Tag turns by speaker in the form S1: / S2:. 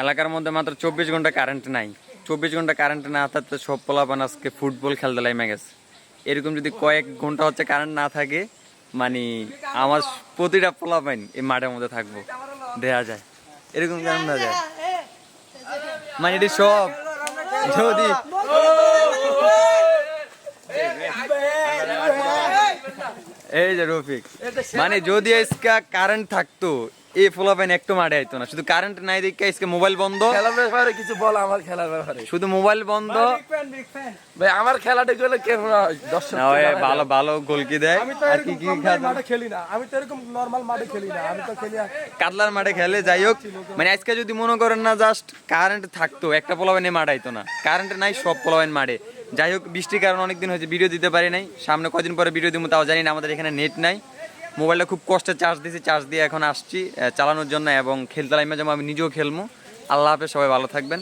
S1: এলাকার মধ্যে মাত্র 24 ঘন্টা কারেন্ট নাই। 24 ঘন্টা কারেন্ট না থাকতে সব পোলাপান আজকে ফুটবল খেলতে লাইমে গেছে। এরকম যদি কয়েক ঘন্টা হচ্ছে কারেন্ট না থাকে, মানে আমার প্রতিটা পোলাপান এই মাঠের মধ্যে থাকবো দেয়া যায়, এরকম কারণ না যায়। মানে এটি সব যদি এই যে রফিক, মানে যদি আজকে কারেন্ট থাকতো এই পোলাপাইন একটু মাঠে আইতো না। শুধু কারেন্ট নাই দেখে আজকে মোবাইল বন্ধ।
S2: খেলার ব্যাপারে কিছু বল, আমার খেলার ব্যাপারে।
S1: শুধু মোবাইল বন্ধ।
S2: ভাই আমার খেলাটা গেলে কেমন হয়? দর্শক
S1: না ভাই, ভালো ভালো গোল কি দেয়।
S3: আমি তো
S1: আর কি
S3: এরকম
S1: কি
S3: কম মাঠে খেলি না, আমি তো এরকম নরমাল মাঠে খেলি না, আমি তো খেলি
S1: কাতলার মাঠে খেলে। যাই হোক, মানে আজকে যদি মনে করেন না জাস্ট কারেন্ট থাকতো একটা পোলাপাইন মাঠে আইতো না। কারেন্ট নাই, সব পোলাপাইন মাঠে। যাই হোক, বৃষ্টির কারণে অনেকদিন হয়েছে ভিডিও দিতে পারি নাই। সামনে কদিন পরে ভিডিও দিব তাও জানি না। আমাদের এখানে নেট নাই, মোবাইলটা খুব কষ্টে চার্জ দিয়েছি, চার্জ দিয়ে এখন আসছি চালানোর জন্য এবং খেলতে লাইমে যেমন আমি নিজেও খেলবো। আল্লাহ হাফেজ, সবাই ভালো থাকবেন।